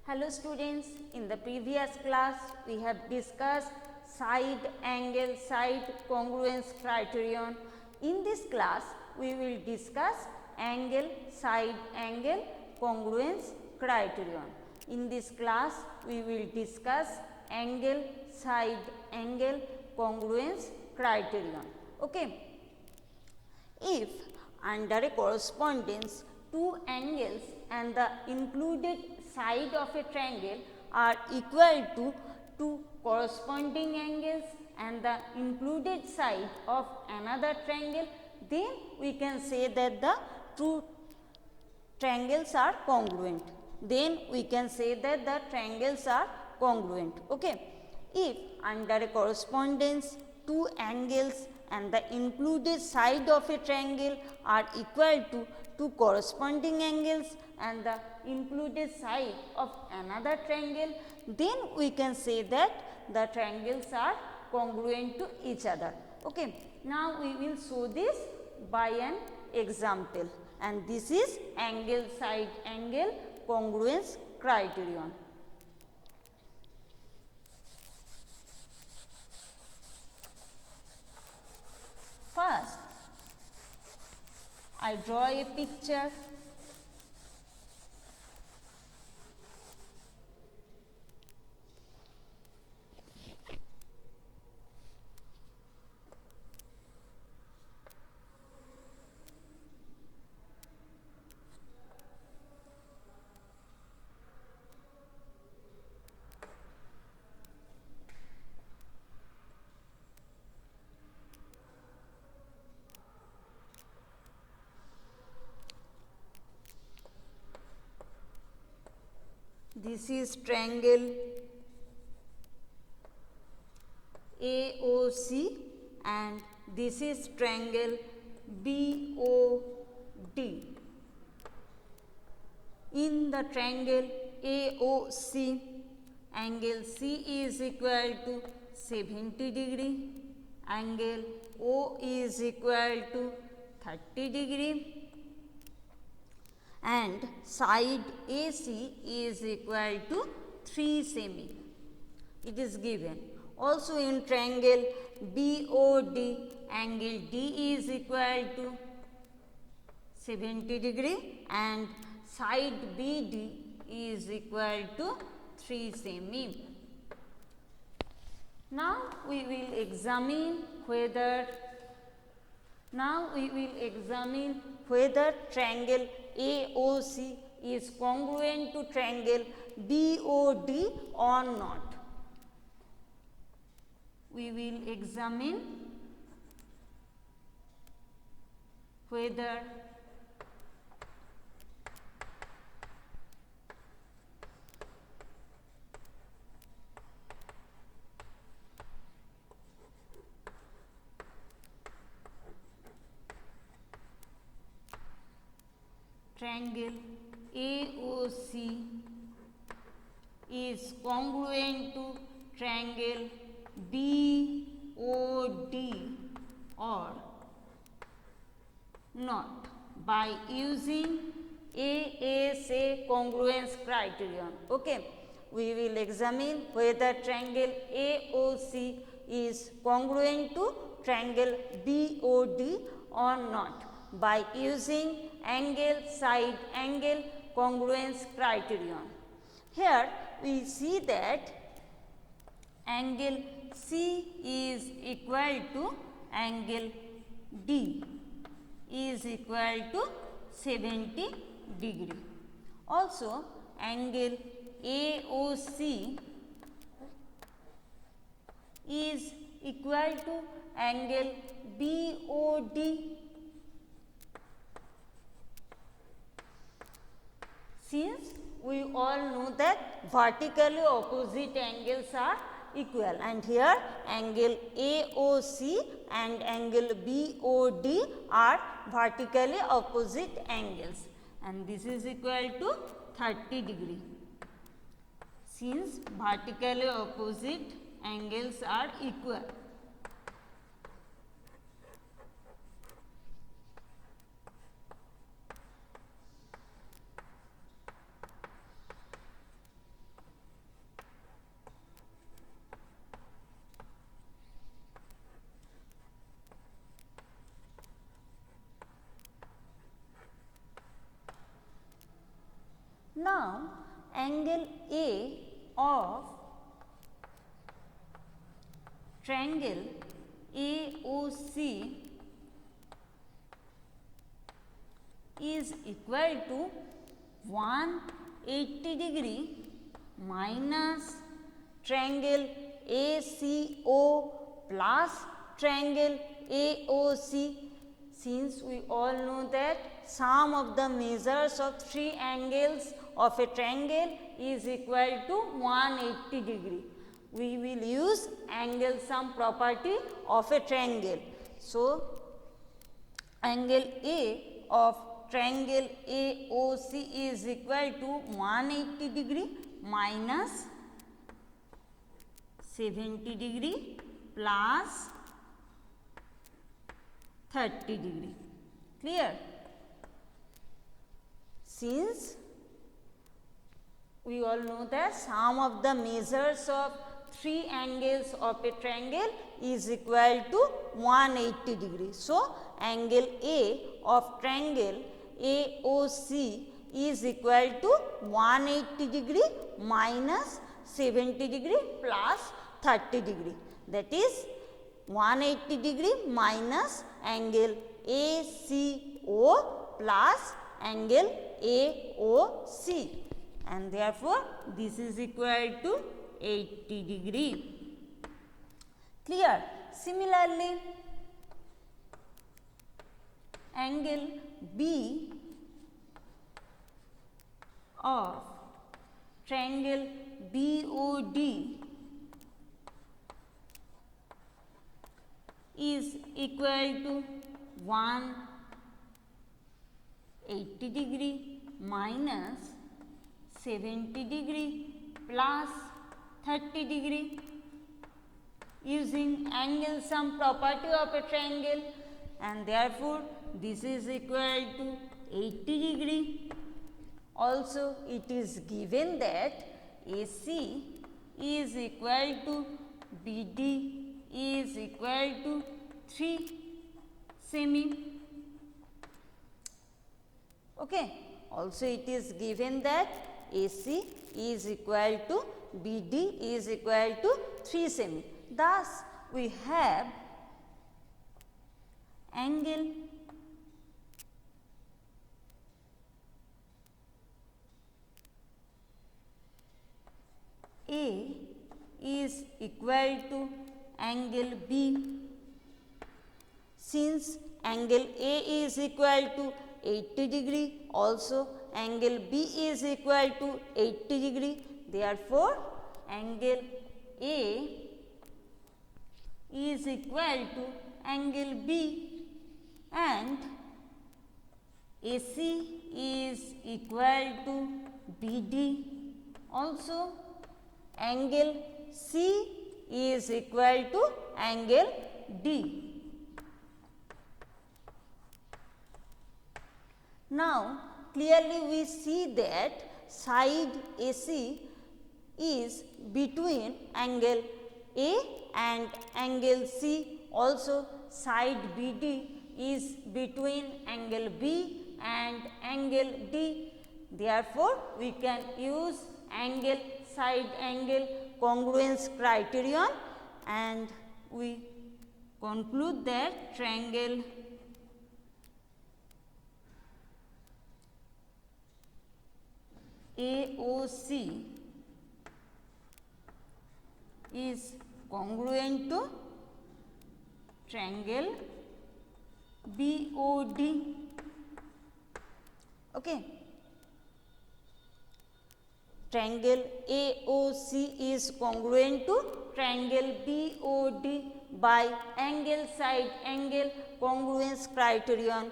Hello students, in the previous class we have discussed side angle side congruence criterion. In this class we will discuss angle side angle congruence criterion. In this class we will discuss angle side angle congruence criterion. Okay. If under a correspondence two angles and the included side of a triangle are equal to two corresponding angles and the included side of another triangle, then we can say that the two triangles are congruent. Then we can say that the triangles are congruent. Okay. If under a correspondence two angles and the included side of a triangle are equal to two corresponding angles and the included side of another triangle, then we can say that the triangles are congruent to each other. Okay. Now, we will show this by an example, and this is angle side angle congruence criterion. First, I draw a picture. This is triangle AOC and this is triangle BOD. In the triangle AOC, angle C is equal to 70 degree, angle O is equal to 30 degree, and side AC is equal to 3 semi. It is given. Also in triangle BOD, angle D is equal to 70 degree and side BD is equal to 3 semi. Now we will examine whether triangle AOC is congruent to triangle BOD or not. We will examine whether triangle AOC is congruent to triangle BOD or not by using ASA congruence criterion. Okay. We will examine whether triangle AOC is congruent to triangle BOD or not by using angle side angle congruence criterion. Here we see that angle C is equal to angle D is equal to 70 degree. Also angle AOC is equal to angle BOD. Since we all know that vertically opposite angles are equal, and here angle AOC and angle BOD are vertically opposite angles, and this is equal to 30 degree. Since vertically opposite angles are equal. Now, angle A of triangle AOC is equal to 180 degree minus triangle ACO plus triangle AOC. Since we all know that sum of the measures of three angles of a triangle is equal to 180 degree. We will use angle sum property of a triangle. So, angle A of triangle AOC is equal to 180 degree minus 70 degree plus 30 degree. Clear? Since we all know that sum of the measures of three angles of a triangle is equal to 180 degree. So, angle A of triangle AOC is equal to 180 degree minus 70 degree plus 30 degree. That is 180 degree minus angle ACO plus angle AOC, and therefore, this is equal to 80 degree. Clear? Similarly, angle B of triangle BOD is equal to 180 degree minus 70 degree plus 30 degree, using angle sum property of a triangle, and therefore, this is equal to 80 degree. Also, it is given that AC is equal to BD is equal to 3 semi. Okay. Also, it is given that AC is equal to BD is equal to 3 semi. Thus, we have angle A is equal to angle B. Since angle A is equal to 80 degree, also angle B is equal to 80 degree. Therefore, angle A is equal to angle B, and AC is equal to BD. Also, angle C is equal to angle D. Now, clearly we see that side AC is between angle A and angle C. Also, side BD is between angle B and angle D. Therefore, we can use angle side angle congruence criterion, and we conclude that triangle AOC is congruent to triangle BOD. Okay. Triangle AOC is congruent to triangle BOD by angle side angle congruence criterion.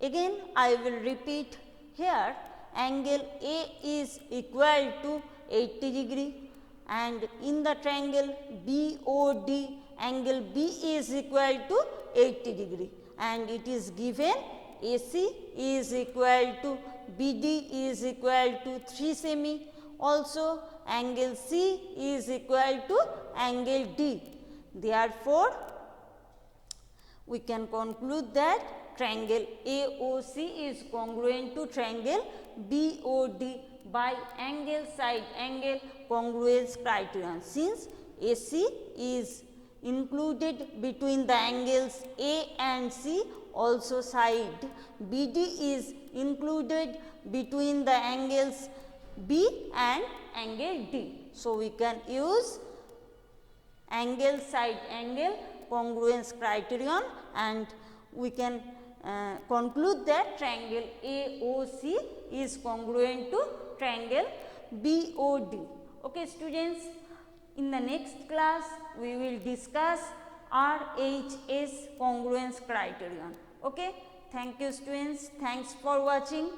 Again, I will repeat here, angle A is equal to 80 degree, and in the triangle BOD, angle B is equal to 80 degree, and it is given AC is equal to BD is equal to 3 semi. Also, angle C is equal to angle D. Therefore, we can conclude that triangle AOC is congruent to triangle BOD by angle side angle congruence criterion. Since AC is included between the angles A and C, also side BD is included between the angles B and angle D. So, we can use angle side angle congruence criterion and we can conclude that triangle AOC is congruent to triangle BOD. Okay, students, in the next class we will discuss RHS congruence criterion. Okay, thank you students, thanks for watching.